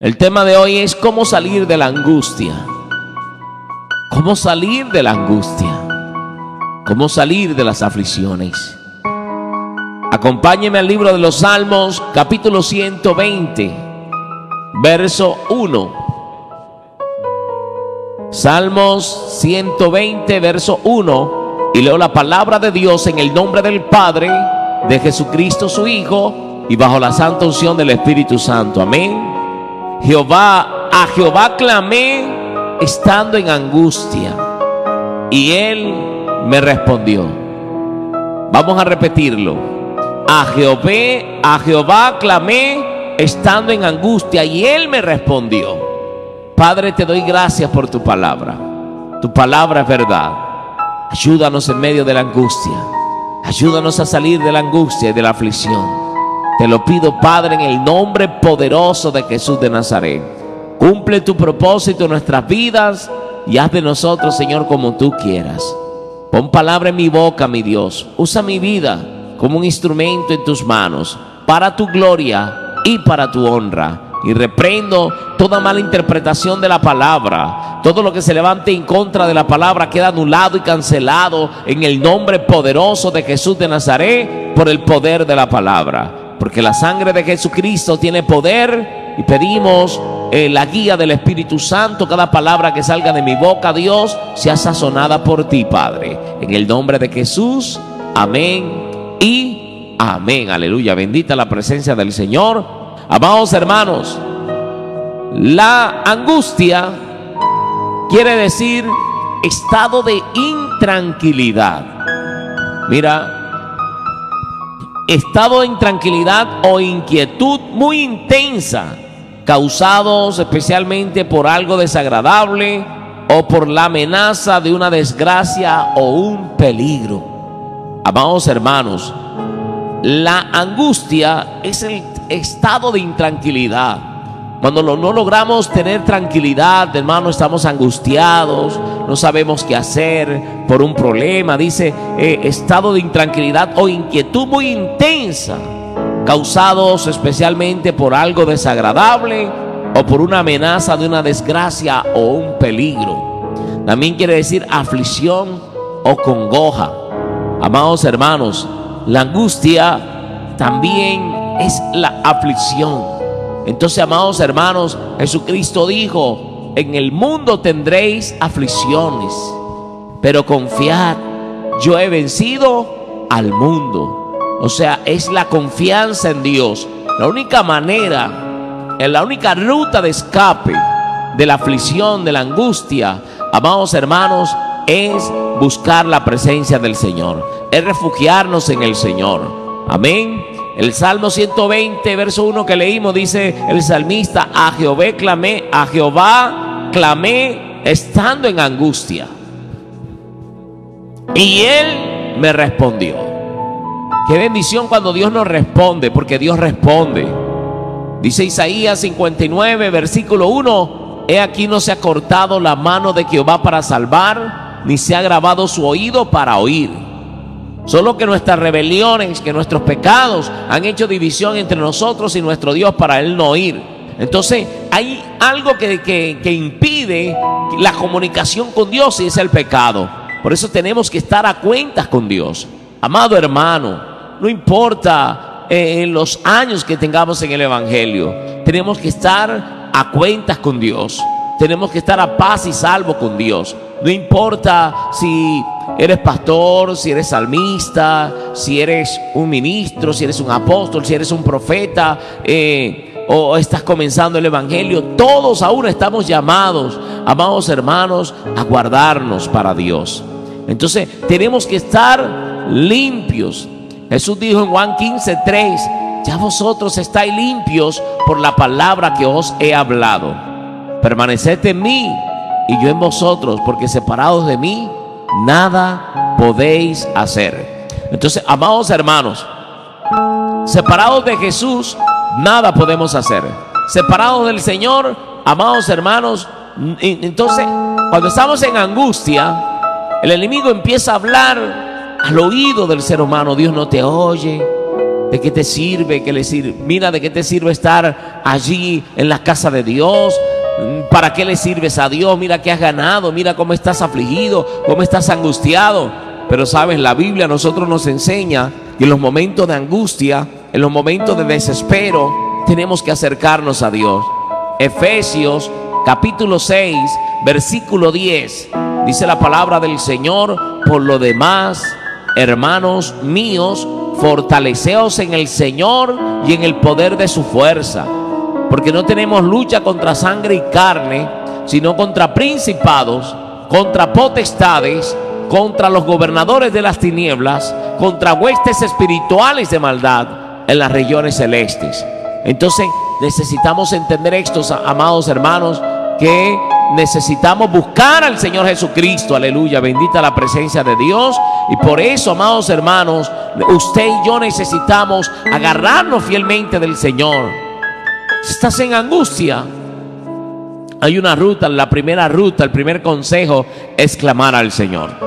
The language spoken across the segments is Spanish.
El tema de hoy es cómo salir de la angustia. Cómo salir de la angustia. Cómo salir de las aflicciones. Acompáñeme al libro de los Salmos, capítulo 120, verso 1. Salmos 120, verso 1. Y leo la palabra de Dios en el nombre del Padre, de Jesucristo su Hijo, y bajo la santa unción del Espíritu Santo. Amén. A Jehová clamé estando en angustia, y Él me respondió. Vamos a repetirlo. A Jehová clamé estando en angustia, y Él me respondió. Padre, te doy gracias por tu palabra. Tu palabra es verdad. Ayúdanos en medio de la angustia. Ayúdanos a salir de la angustia y de la aflicción. Te lo pido, Padre, en el nombre poderoso de Jesús de Nazaret. Cumple tu propósito en nuestras vidas y haz de nosotros, Señor, como tú quieras. Pon palabra en mi boca, mi Dios. Usa mi vida como un instrumento en tus manos, para tu gloria y para tu honra. Y reprendo toda mala interpretación de la palabra. Todo lo que se levante en contra de la palabra queda anulado y cancelado en el nombre poderoso de Jesús de Nazaret, por el poder de la palabra. Porque la sangre de Jesucristo tiene poder, y pedimos la guía del Espíritu Santo. Cada palabra que salga de mi boca, Dios, sea sazonada por ti, Padre. En el nombre de Jesús, amén y amén. Aleluya, bendita la presencia del Señor. Amados hermanos, la angustia quiere decir estado de intranquilidad. Mira, estado de intranquilidad o inquietud muy intensa, causados especialmente por algo desagradable o por la amenaza de una desgracia o un peligro. Amados hermanos, la angustia es el estado de intranquilidad. Cuando no logramos tener tranquilidad, hermano, estamos angustiados, no sabemos qué hacer por un problema. Dice estado de intranquilidad o inquietud muy intensa, causados especialmente por algo desagradable o por una amenaza de una desgracia o un peligro. También quiere decir aflicción o congoja. Amados hermanos, la angustia también es la aflicción. Entonces, amados hermanos, Jesucristo dijo: en el mundo tendréis aflicciones, pero confiad, yo he vencido al mundo. O sea, es la confianza en Dios. La única manera, la única ruta de escape de la aflicción, de la angustia, amados hermanos, es buscar la presencia del Señor, es refugiarnos en el Señor. Amén. El Salmo 120, verso 1 que leímos, dice el salmista: a Jehová clamé estando en angustia, y Él me respondió. Qué bendición cuando Dios nos responde, porque Dios responde. Dice Isaías 59, versículo 1: he aquí no se ha cortado la mano de Jehová para salvar, ni se ha agravado su oído para oír. Solo que nuestras rebeliones, que nuestros pecados han hecho división entre nosotros y nuestro Dios para Él no oír. Entonces hay algo que impide la comunicación con Dios, y es el pecado. Por eso tenemos que estar a cuentas con Dios. Amado hermano, no importa los años que tengamos en el Evangelio, tenemos que estar a cuentas con Dios. Tenemos que estar a paz y salvo con Dios. No importa si eres pastor, si eres salmista, si eres un ministro, si eres un apóstol, si eres un profeta, o estás comenzando el Evangelio. Todos aún estamos llamados, amados hermanos, a guardarnos para Dios. Entonces tenemos que estar limpios. Jesús dijo en Juan 15:3: ya vosotros estáis limpios por la palabra que os he hablado. Permaneced en mí y yo en vosotros, porque separados de mí nada podéis hacer. Entonces, amados hermanos, separados de Jesús nada podemos hacer. Separados del Señor, amados hermanos, entonces cuando estamos en angustia, el enemigo empieza a hablar al oído del ser humano. Dios no te oye, ¿De qué te sirve? Mira, ¿de qué te sirve estar allí en la casa de Dios? ¿Para qué le sirves a Dios? Mira que has ganado, mira cómo estás afligido, cómo estás angustiado. Pero sabes, la Biblia a nosotros nos enseña que en los momentos de angustia, en los momentos de desespero, tenemos que acercarnos a Dios. Efesios capítulo 6, versículo 10, dice la palabra del Señor: por lo demás, hermanos míos, fortaleceos en el Señor y en el poder de su fuerza, porque no tenemos lucha contra sangre y carne, sino contra principados, contra potestades, contra los gobernadores de las tinieblas, contra huestes espirituales de maldad en las regiones celestes. Entonces necesitamos entender esto, amados hermanos, que necesitamos buscar al Señor Jesucristo. Aleluya, bendita la presencia de Dios. Y por eso, amados hermanos, usted y yo necesitamos agarrarnos fielmente del Señor. Si estás en angustia, hay una ruta. La primera ruta, el primer consejo es clamar al Señor.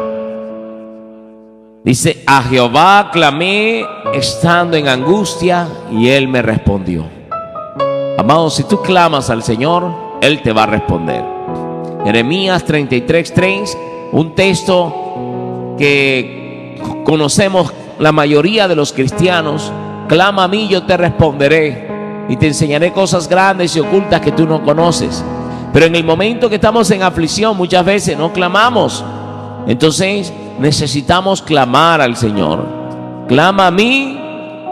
Dice: a Jehová clamé estando en angustia y Él me respondió. Amados, si tú clamas al Señor, Él te va a responder. Jeremías 33:3, un texto que conocemos la mayoría de los cristianos: clama a mí, yo te responderé y te enseñaré cosas grandes y ocultas que tú no conoces. Pero en el momento que estamos en aflicción, muchas veces no clamamos. Entonces necesitamos clamar al Señor. Clama a mí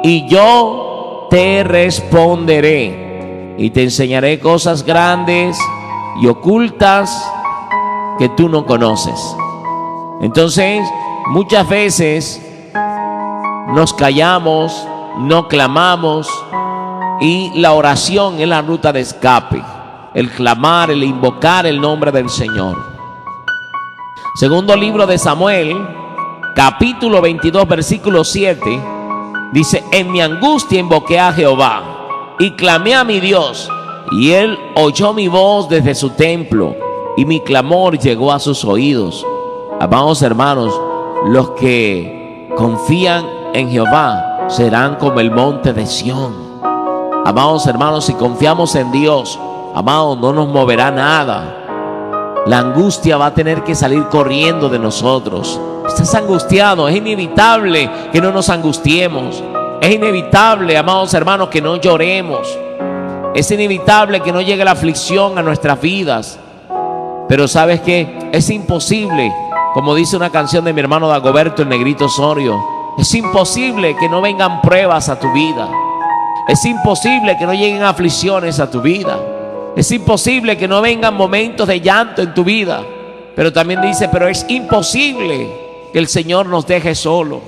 y yo te responderé y te enseñaré cosas grandes y ocultas que tú no conoces. Entonces, muchas veces nos callamos, no clamamos, y la oración es la ruta de escape. El clamar, el invocar el nombre del Señor. Segundo libro de Samuel, capítulo 22, versículo 7, dice: en mi angustia invoqué a Jehová y clamé a mi Dios, y Él oyó mi voz desde su templo, y mi clamor llegó a sus oídos. Amados hermanos, los que confían en Jehová serán como el monte de Sión. Amados hermanos, si confiamos en Dios, amados, no nos moverá nada. La angustia va a tener que salir corriendo de nosotros. Estás angustiado, es inevitable que no nos angustiemos. Es inevitable, amados hermanos, que no lloremos. Es inevitable que no llegue la aflicción a nuestras vidas. Pero ¿sabes qué? Es imposible, como dice una canción de mi hermano Dagoberto, el Negrito Osorio, es imposible que no vengan pruebas a tu vida. Es imposible que no lleguen aflicciones a tu vida. Es imposible que no vengan momentos de llanto en tu vida. Pero también dice: pero es imposible que el Señor nos deje solo.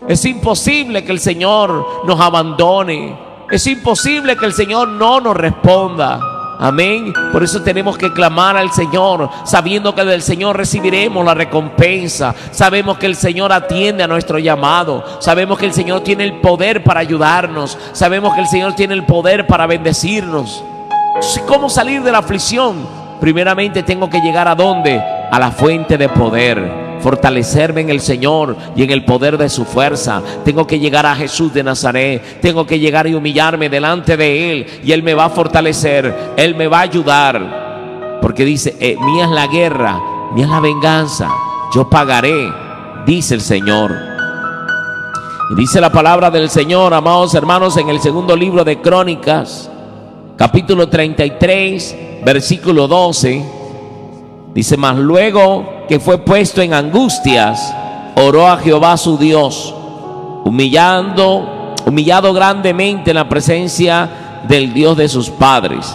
Es imposible que el Señor nos abandone. Es imposible que el Señor no nos responda. Amén. Por eso tenemos que clamar al Señor, sabiendo que del Señor recibiremos la recompensa. Sabemos que el Señor atiende a nuestro llamado. Sabemos que el Señor tiene el poder para ayudarnos. Sabemos que el Señor tiene el poder para bendecirnos. ¿Cómo salir de la aflicción? Primeramente tengo que llegar ¿a dónde? A la fuente de poder. Fortalecerme en el Señor y en el poder de su fuerza. Tengo que llegar a Jesús de Nazaret. Tengo que llegar y humillarme delante de Él, y Él me va a fortalecer, Él me va a ayudar. Porque dice: mía es la guerra, mía es la venganza, yo pagaré, dice el Señor. Y dice la palabra del Señor, amados hermanos, en el segundo libro de Crónicas, capítulo 33, versículo 12, dice: mas luego que fue puesto en angustias, oró a Jehová su Dios, humillado grandemente en la presencia del Dios de sus padres.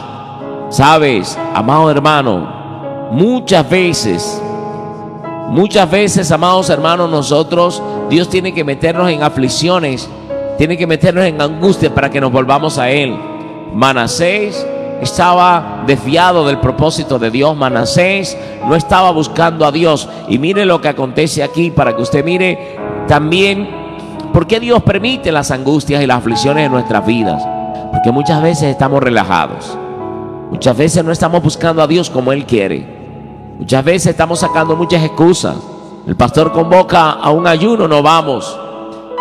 Sabes, amado hermano, muchas veces, amados hermanos, nosotros, Dios tiene que meternos en aflicciones, tiene que meternos en angustia para que nos volvamos a Él. Manasés estaba desviado del propósito de Dios. Manasés no estaba buscando a Dios. Y mire lo que acontece aquí, para que usted mire también por qué Dios permite las angustias y las aflicciones en nuestras vidas. Porque muchas veces estamos relajados. Muchas veces no estamos buscando a Dios como Él quiere. Muchas veces estamos sacando muchas excusas. El pastor convoca a un ayuno, no vamos.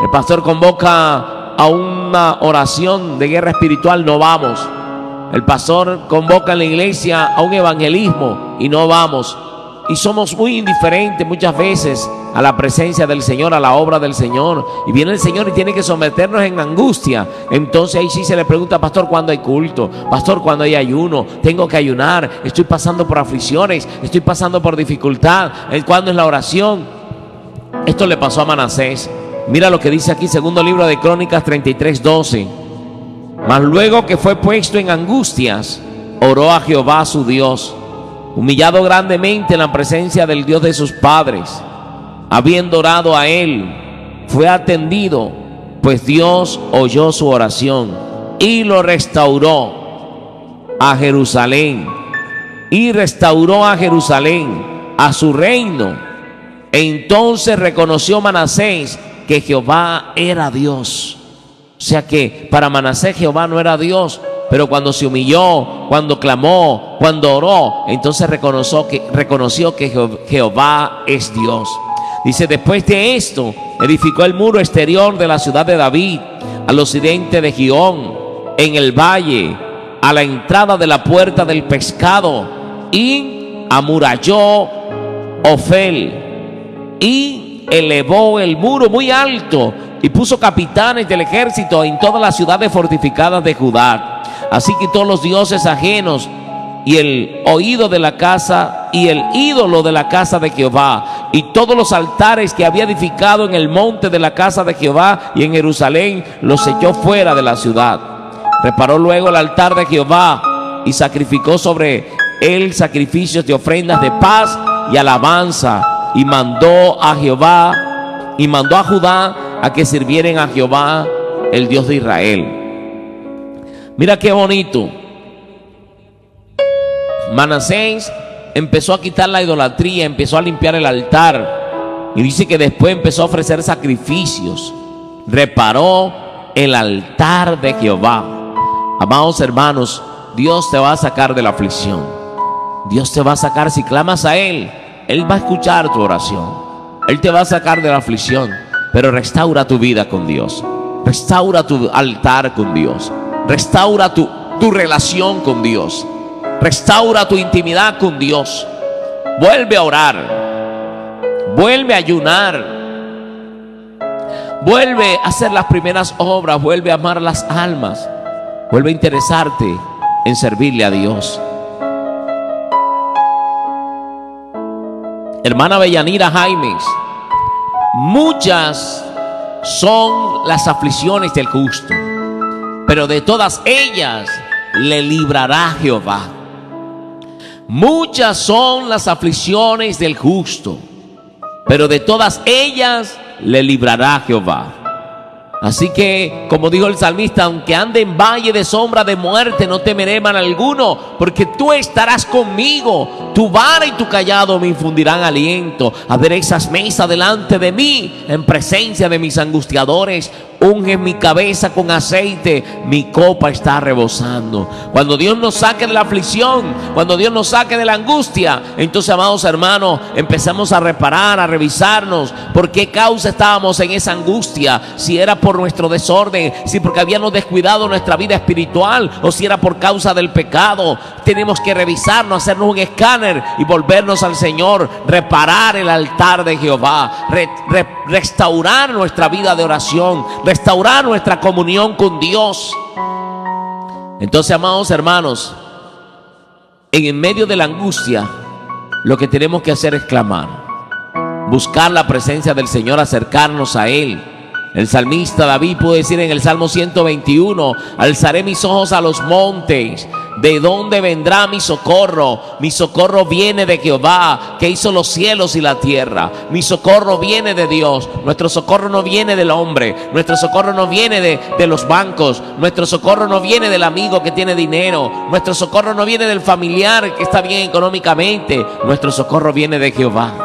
El pastor convoca a una oración de guerra espiritual, no vamos. El pastor convoca en la iglesia a un evangelismo y no vamos. Y somos muy indiferentes muchas veces a la presencia del Señor, a la obra del Señor. Y viene el Señor y tiene que someternos en angustia. Entonces ahí sí se le pregunta: pastor, ¿cuándo hay culto? Pastor, ¿cuándo hay ayuno? Tengo que ayunar, estoy pasando por aflicciones, estoy pasando por dificultad. ¿Cuándo es la oración? Esto le pasó a Manasés. Mira lo que dice aquí, segundo libro de Crónicas 33:12. Mas luego que fue puesto en angustias, oró a Jehová su Dios, humillado grandemente en la presencia del Dios de sus padres. Habiendo orado a él, fue atendido, pues Dios oyó su oración y lo restauró a Jerusalén. Y restauró a Jerusalén, a su reino. Entonces reconoció Manasés que Jehová era Dios. O sea que para Manasés Jehová no era Dios, pero cuando se humilló, cuando clamó, cuando oró, entonces reconoció que Jehová es Dios. Dice: después de esto, edificó el muro exterior de la ciudad de David, al occidente de Gihón, en el valle, a la entrada de la puerta del pescado, y amuralló Ofel, y elevó el muro muy alto, y puso capitanes del ejército en todas las ciudades fortificadas de Judá. Así quitó los dioses ajenos y el oído de la casa y el ídolo de la casa de Jehová, y todos los altares que había edificado en el monte de la casa de Jehová y en Jerusalén los echó fuera de la ciudad. Reparó luego el altar de Jehová y sacrificó sobre él sacrificios de ofrendas de paz y alabanza, y mandó a Judá a que sirvieran a Jehová, el Dios de Israel. Mira qué bonito. Manasés empezó a quitar la idolatría, empezó a limpiar el altar, y dice que después empezó a ofrecer sacrificios. Reparó el altar de Jehová. Amados hermanos, Dios te va a sacar de la aflicción. Dios te va a sacar. Si clamas a Él, Él va a escuchar tu oración. Él te va a sacar de la aflicción. Pero restaura tu vida con Dios, restaura tu altar con Dios, restaura tu relación con Dios, restaura tu intimidad con Dios. Vuelve a orar, vuelve a ayunar, vuelve a hacer las primeras obras, vuelve a amar las almas, vuelve a interesarte en servirle a Dios. Hermana Bellanira Jaimes, muchas son las aflicciones del justo, pero de todas ellas le librará Jehová. Muchas son las aflicciones del justo, pero de todas ellas le librará Jehová. Así que, como dijo el salmista: aunque ande en valle de sombra de muerte, no temeré mal alguno, porque tú estarás conmigo. Tu vara y tu callado me infundirán aliento. Aderezas mesa delante de mí, en presencia de mis angustiadores. Unge mi cabeza con aceite, mi copa está rebosando. Cuando Dios nos saque de la aflicción, cuando Dios nos saque de la angustia, entonces, amados hermanos, empezamos a reparar, a revisarnos por qué causa estábamos en esa angustia. Si era por nuestro desorden, si porque habíamos descuidado nuestra vida espiritual, o si era por causa del pecado. Tenemos que revisarnos, hacernos un escáner y volvernos al Señor, reparar el altar de Jehová, restaurar nuestra vida de oración, restaurar nuestra comunión con Dios. Entonces, amados hermanos, en medio de la angustia, lo que tenemos que hacer es clamar, buscar la presencia del Señor, acercarnos a Él. El salmista David pudo decir en el Salmo 121: alzaré mis ojos a los montes, ¿de dónde vendrá mi socorro? Mi socorro viene de Jehová, que hizo los cielos y la tierra. Mi socorro viene de Dios. Nuestro socorro no viene del hombre, nuestro socorro no viene de los bancos, nuestro socorro no viene del amigo que tiene dinero, nuestro socorro no viene del familiar que está bien económicamente. Nuestro socorro viene de Jehová.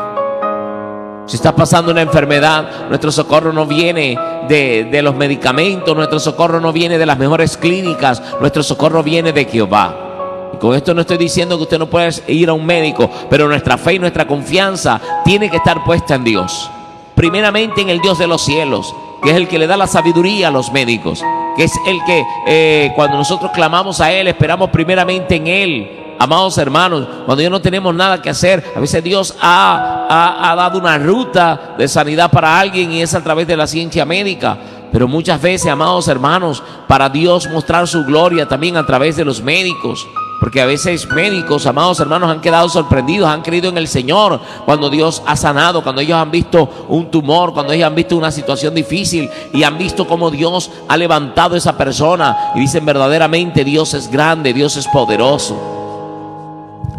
Si está pasando una enfermedad, nuestro socorro no viene de los medicamentos, nuestro socorro no viene de las mejores clínicas, nuestro socorro viene de Jehová. Y con esto no estoy diciendo que usted no pueda ir a un médico, pero nuestra fe y nuestra confianza tiene que estar puesta en Dios. Primeramente en el Dios de los cielos, que es el que le da la sabiduría a los médicos, que es el que cuando nosotros clamamos a Él, esperamos primeramente en Él. Amados hermanos, cuando ya no tenemos nada que hacer, a veces Dios ha dado una ruta de sanidad para alguien y es a través de la ciencia médica. Pero muchas veces, amados hermanos, para Dios mostrar su gloria también a través de los médicos. Porque a veces médicos, amados hermanos, han quedado sorprendidos, han creído en el Señor cuando Dios ha sanado, cuando ellos han visto un tumor, cuando ellos han visto una situación difícil y han visto cómo Dios ha levantado a esa persona y dicen verdaderamente Dios es grande, Dios es poderoso.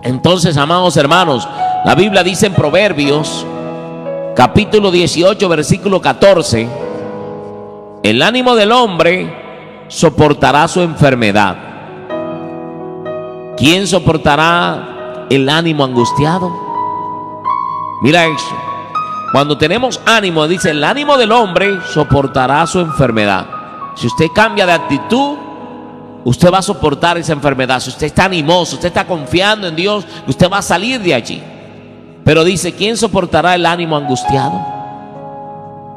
Entonces, amados hermanos, la Biblia dice en Proverbios, capítulo 18, versículo 14, el ánimo del hombre soportará su enfermedad. ¿Quién soportará el ánimo angustiado? Mira eso. Cuando tenemos ánimo, dice, el ánimo del hombre soportará su enfermedad. Si usted cambia de actitud, usted va a soportar esa enfermedad. Si usted está animoso, usted está confiando en Dios, usted va a salir de allí. Pero dice, ¿quién soportará el ánimo angustiado?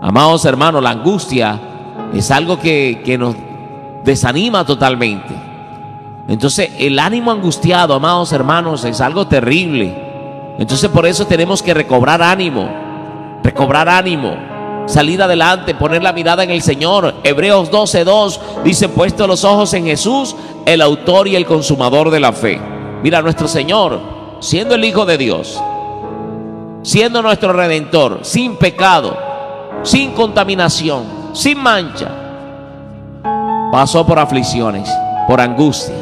Amados hermanos, la angustia es algo que nos desanima totalmente. Entonces, el ánimo angustiado, amados hermanos, es algo terrible. Entonces, por eso tenemos que recobrar ánimo, salir adelante, poner la mirada en el Señor. Hebreos 12:2 dice, puesto los ojos en Jesús, el autor y el consumador de la fe. Mira, nuestro Señor, siendo el Hijo de Dios, siendo nuestro Redentor, sin pecado, sin contaminación, sin mancha, pasó por aflicciones, por angustia.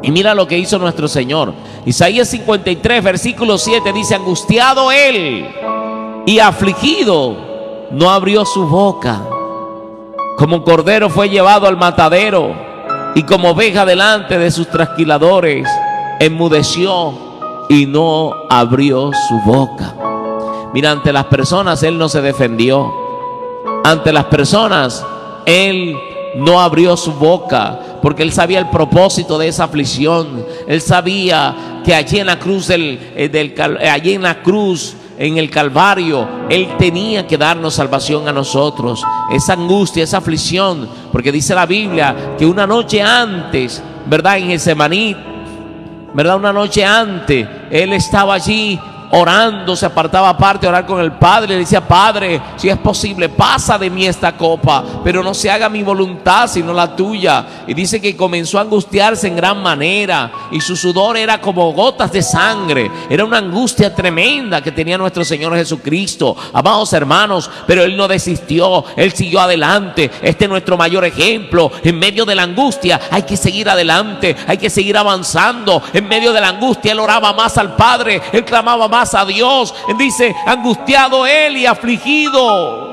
Y mira lo que hizo nuestro Señor. Isaías 53, versículo 7 dice, angustiado Él y afligido, no abrió su boca. Como cordero fue llevado al matadero, y como oveja delante de sus trasquiladores, enmudeció y no abrió su boca. Mira, ante las personas Él no se defendió. Ante las personas Él no abrió su boca, porque Él sabía el propósito de esa aflicción. Él sabía que allí en la cruz en el Calvario, Él tenía que darnos salvación a nosotros. Esa angustia, esa aflicción, porque dice la Biblia que una noche antes, ¿verdad? En Getsemaní, ¿verdad? Una noche antes, Él estaba allí orando, se apartaba aparte a orar con el Padre. Le decía, Padre, si es posible, pasa de mí esta copa, pero no se haga mi voluntad sino la tuya. Y dice que comenzó a angustiarse en gran manera, y su sudor era como gotas de sangre. Era una angustia tremenda que tenía nuestro Señor Jesucristo, amados hermanos. Pero Él no desistió, Él siguió adelante. Este es nuestro mayor ejemplo. En medio de la angustia hay que seguir adelante, hay que seguir avanzando. En medio de la angustia Él oraba más al Padre, Él clamaba más a Dios. Dice, angustiado Él y afligido.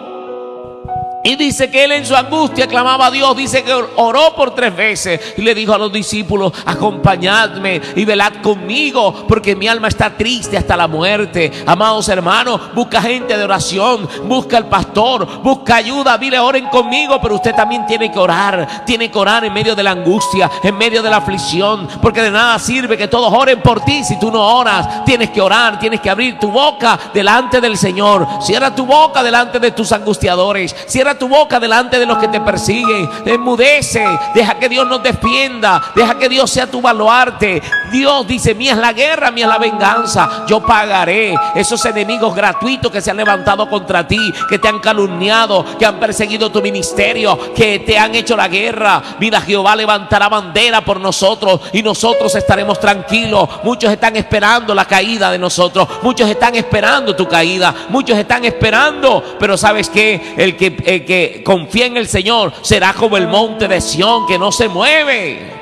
Y dice que Él en su angustia clamaba a Dios. Dice que oró por 3 veces y le dijo a los discípulos, acompañadme y velad conmigo, porque mi alma está triste hasta la muerte. Amados hermanos, busca gente de oración, busca al pastor, busca ayuda, dile, oren conmigo. Pero usted también tiene que orar en medio de la angustia, en medio de la aflicción, porque de nada sirve que todos oren por ti si tú no oras. Tienes que orar, tienes que abrir tu boca delante del Señor. Cierra tu boca delante de tus angustiadores, cierra tu boca delante de los que te persiguen. Enmudece, deja que Dios nos defienda, deja que Dios sea tu baluarte. Dios dice, mía es la guerra, mía es la venganza, yo pagaré esos enemigos gratuitos que se han levantado contra ti, que te han calumniado, que han perseguido tu ministerio, que te han hecho la guerra. Mira, Jehová levantará bandera por nosotros y nosotros estaremos tranquilos. Muchos están esperando la caída de nosotros, muchos están esperando tu caída, muchos están esperando. Pero ¿sabes qué? El que confía en el Señor será como el monte de Sión, que no se mueve.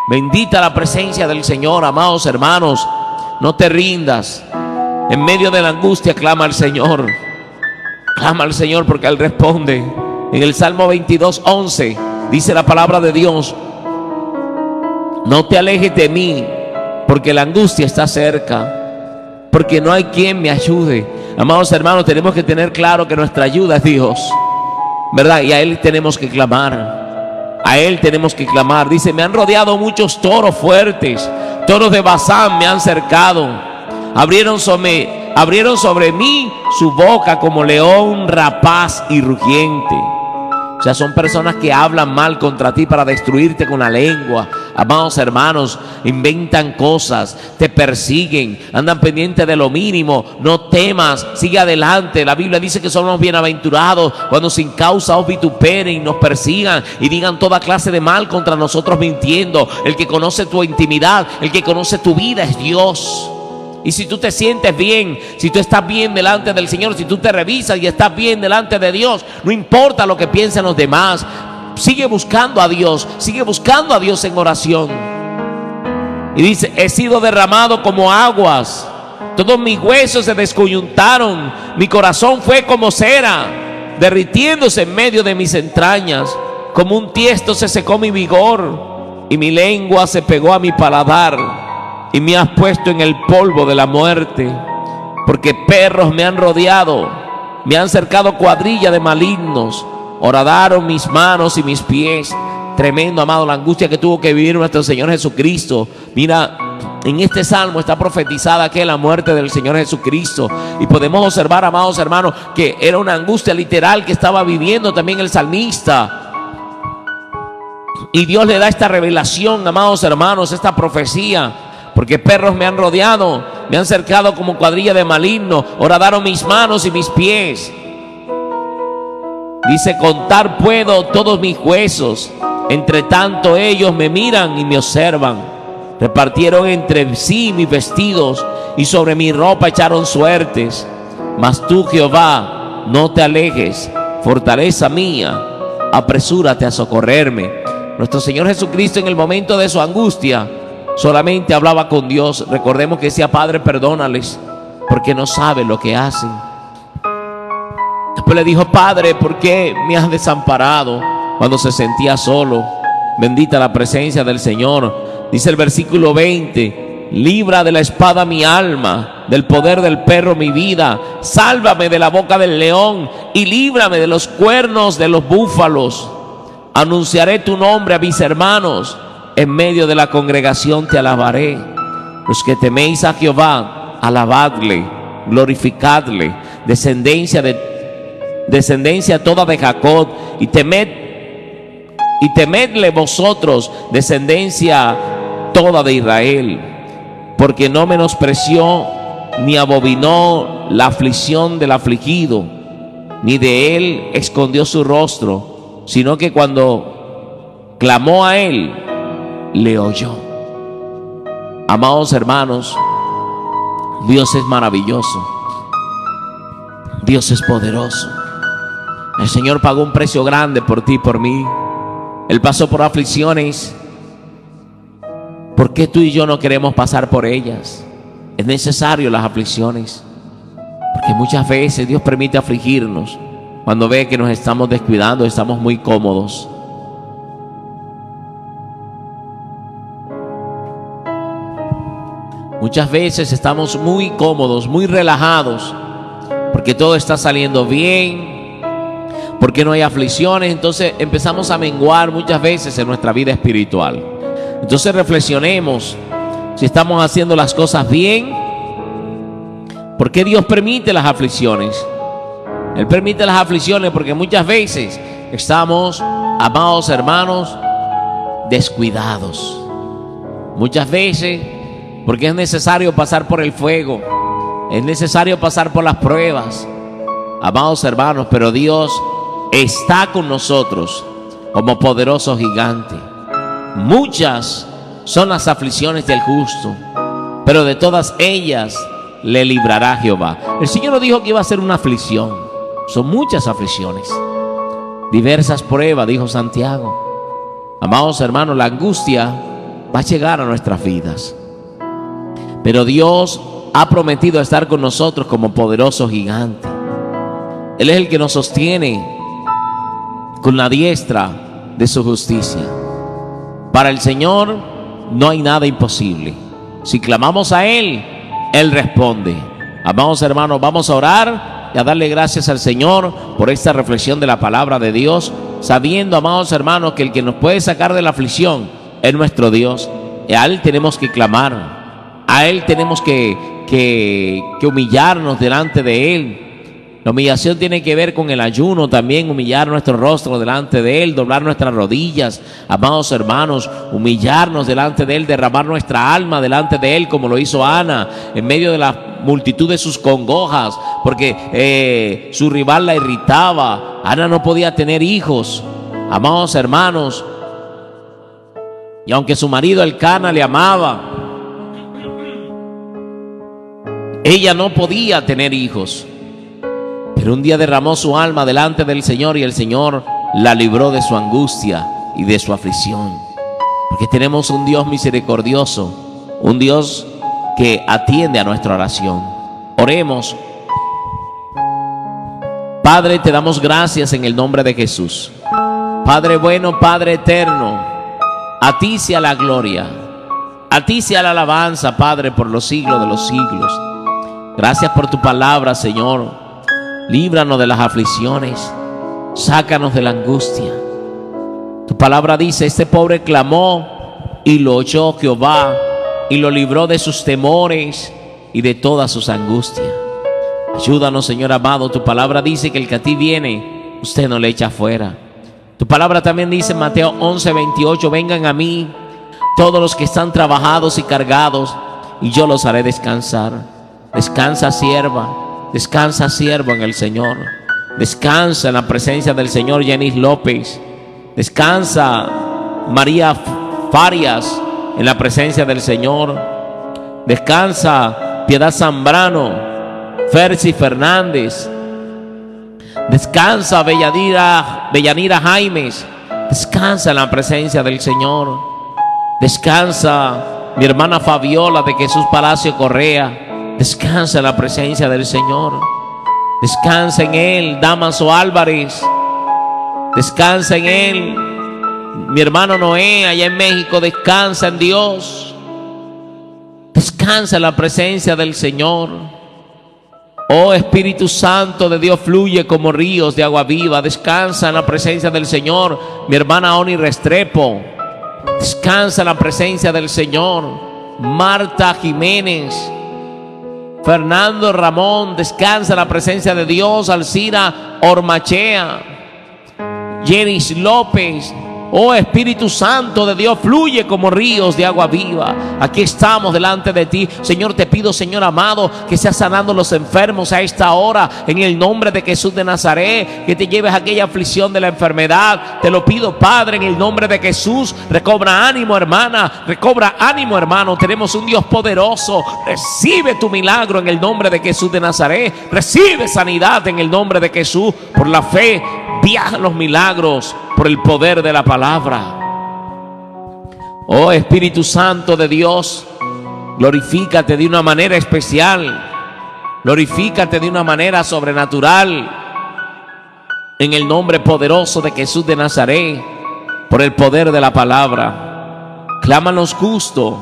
Bendita la presencia del Señor, amados hermanos. No te rindas. En medio de la angustia clama al Señor. Clama al Señor, porque Él responde. En el Salmo 22:11 dice la palabra de Dios, no te alejes de mí, porque la angustia está cerca, porque no hay quien me ayude. Amados hermanos, tenemos que tener claro que nuestra ayuda es Dios, ¿verdad? Y a Él tenemos que clamar. A Él tenemos que clamar. Dice, me han rodeado muchos toros fuertes, toros de Basán me han cercado. Abrieron sobre abrieron sobre mí su boca como león rapaz y rugiente. O sea, son personas que hablan mal contra ti para destruirte con la lengua. Amados hermanos, inventan cosas, te persiguen, andan pendientes de lo mínimo. No temas, sigue adelante. La Biblia dice que somos bienaventurados cuando sin causa os vituperen, nos persigan y digan toda clase de mal contra nosotros mintiendo. El que conoce tu intimidad, el que conoce tu vida es Dios. Y si tú te sientes bien, si tú estás bien delante del Señor, si tú te revisas y estás bien delante de Dios, no importa lo que piensen los demás, sigue buscando a Dios, sigue buscando a Dios en oración. Y dice, he sido derramado como aguas, todos mis huesos se descoyuntaron, mi corazón fue como cera, derritiéndose en medio de mis entrañas, como un tiesto se secó mi vigor, y mi lengua se pegó a mi paladar. Y me has puesto en el polvo de la muerte, porque perros me han rodeado, me han cercado cuadrilla de malignos, horadaron mis manos y mis pies. Tremendo, amado, la angustia que tuvo que vivir nuestro Señor Jesucristo. Mira, en este salmo está profetizada que la muerte del Señor Jesucristo. Y podemos observar, amados hermanos, que era una angustia literal que estaba viviendo también el salmista. Y Dios le da esta revelación, amados hermanos, esta profecía. Porque perros me han rodeado, me han cercado como cuadrilla de malignos, horadaron mis manos y mis pies. Dice, contar puedo todos mis huesos, entre tanto ellos me miran y me observan. Repartieron entre sí mis vestidos y sobre mi ropa echaron suertes. Mas tú, Jehová, no te alejes, fortaleza mía, apresúrate a socorrerme. Nuestro Señor Jesucristo, en el momento de su angustia, solamente hablaba con Dios. Recordemos que decía, Padre, perdónales, porque no saben lo que hacen. Después le dijo, Padre, ¿por qué me has desamparado? Cuando se sentía solo. Bendita la presencia del Señor. Dice el versículo 20, libra de la espada mi alma, del poder del perro mi vida. Sálvame de la boca del león y líbrame de los cuernos de los búfalos. Anunciaré tu nombre a mis hermanos. En medio de la congregación te alabaré. Los que teméis a Jehová, alabadle, glorificadle. Descendencia toda de Jacob, y temedle vosotros, descendencia toda de Israel. Porque no menospreció ni abominó la aflicción del afligido, ni de él escondió su rostro, sino que cuando clamó a él, le oyó. Amados hermanos, Dios es maravilloso, Dios es poderoso. El Señor pagó un precio grande por ti y por mí. Él pasó por aflicciones. ¿Por qué tú y yo no queremos pasar por ellas? Es necesario las aflicciones, porque muchas veces Dios permite afligirnos cuando ve que nos estamos descuidando, estamos muy cómodos. Muchas veces estamos muy cómodos, muy relajados, porque todo está saliendo bien, porque no hay aflicciones. Entonces empezamos a menguar muchas veces en nuestra vida espiritual. Entonces reflexionemos si estamos haciendo las cosas bien. ¿Por qué Dios permite las aflicciones? Él permite las aflicciones porque muchas veces estamos, amados hermanos, descuidados. Muchas veces porque es necesario pasar por el fuego, es necesario pasar por las pruebas, amados hermanos, pero Dios está con nosotros como poderoso gigante. Muchas son las aflicciones del justo, pero de todas ellas le librará Jehová. El Señor nos dijo que iba a ser una aflicción. Son muchas aflicciones, diversas pruebas, dijo Santiago. Amados hermanos, la angustia va a llegar a nuestras vidas, pero Dios ha prometido estar con nosotros como poderoso gigante. Él es el que nos sostiene con la diestra de su justicia. Para el Señor no hay nada imposible. Si clamamos a Él, Él responde. Amados hermanos, vamos a orar y a darle gracias al Señor por esta reflexión de la palabra de Dios, sabiendo, amados hermanos, que el que nos puede sacar de la aflicción es nuestro Dios. Y a Él tenemos que clamar, A Él tenemos que humillarnos delante de Él. La humillación tiene que ver con el ayuno también, humillar nuestro rostro delante de Él, doblar nuestras rodillas, amados hermanos, humillarnos delante de Él, derramar nuestra alma delante de Él, como lo hizo Ana, en medio de la multitud de sus congojas, porque su rival la irritaba. Ana no podía tener hijos, amados hermanos, y aunque su marido Elcana le amaba, ella no podía tener hijos. Pero un día derramó su alma delante del Señor y el Señor la libró de su angustia y de su aflicción. Porque tenemos un Dios misericordioso, un Dios que atiende a nuestra oración. Oremos. Padre, te damos gracias en el nombre de Jesús. Padre bueno, Padre eterno, a ti sea la gloria, a ti sea la alabanza, Padre, por los siglos de los siglos. Gracias por tu palabra, Señor. Líbranos de las aflicciones, sácanos de la angustia. Tu palabra dice: este pobre clamó y lo oyó Jehová y lo libró de sus temores y de todas sus angustias. Ayúdanos, Señor amado. Tu palabra dice que el que a ti viene, usted no le echa fuera. Tu palabra también dice en Mateo 11:28: vengan a mí todos los que están trabajados y cargados, y yo los haré descansar. Descansa, sierva. Descansa, siervo, en el Señor. Descansa en la presencia del Señor, Jenis López. Descansa, María Farias, en la presencia del Señor. Descansa, Piedad Zambrano, Ferci Fernández. Descansa, Bellanira Jaimes. Descansa en la presencia del Señor. Descansa, mi hermana Fabiola de Jesús Palacio Correa. Descansa en la presencia del Señor. Descansa en Él, Damaso Álvarez. Descansa en Él, mi hermano Noé allá en México. Descansa en Dios. Descansa en la presencia del Señor. Oh Espíritu Santo de Dios, fluye como ríos de agua viva. Descansa en la presencia del Señor, mi hermana Oni Restrepo. Descansa en la presencia del Señor, Marta Jiménez. Fernando Ramón, descansa en la presencia de Dios. Alcira Ormachea, Jenis López. Oh Espíritu Santo de Dios, fluye como ríos de agua viva. Aquí estamos delante de ti, Señor. Te pido, Señor amado, que seas sanando a los enfermos a esta hora, en el nombre de Jesús de Nazaret. Que te lleves aquella aflicción de la enfermedad. Te lo pido, Padre, en el nombre de Jesús. Recobra ánimo, hermana. Recobra ánimo, hermano. Tenemos un Dios poderoso. Recibe tu milagro en el nombre de Jesús de Nazaret. Recibe sanidad en el nombre de Jesús. Por la fe viajan los milagros, por el poder de la palabra. Oh Espíritu Santo de Dios, glorifícate de una manera especial. Glorifícate de una manera sobrenatural, en el nombre poderoso de Jesús de Nazaret, por el poder de la palabra. Clámanos justo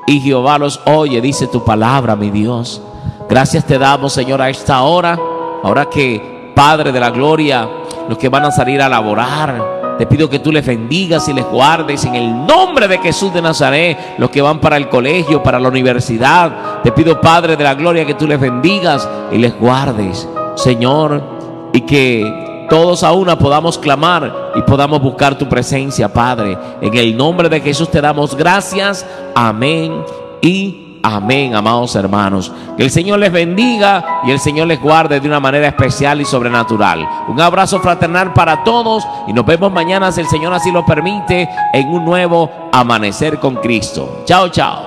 y Jehová los oye, dice tu palabra, mi Dios. Gracias te damos, Señor, a esta hora. Ahora que, Padre de la gloria, los que van a salir a laborar, te pido que tú les bendigas y les guardes en el nombre de Jesús de Nazaret. Los que van para el colegio, para la universidad, te pido, Padre de la gloria, que tú les bendigas y les guardes, Señor, y que todos a una podamos clamar y podamos buscar tu presencia, Padre. En el nombre de Jesús te damos gracias. Amén y amén, amados hermanos. Que el Señor les bendiga y el Señor les guarde de una manera especial y sobrenatural. Un abrazo fraternal para todos y nos vemos mañana, si el Señor así lo permite, en un nuevo Amanecer con Cristo. Chao, chao.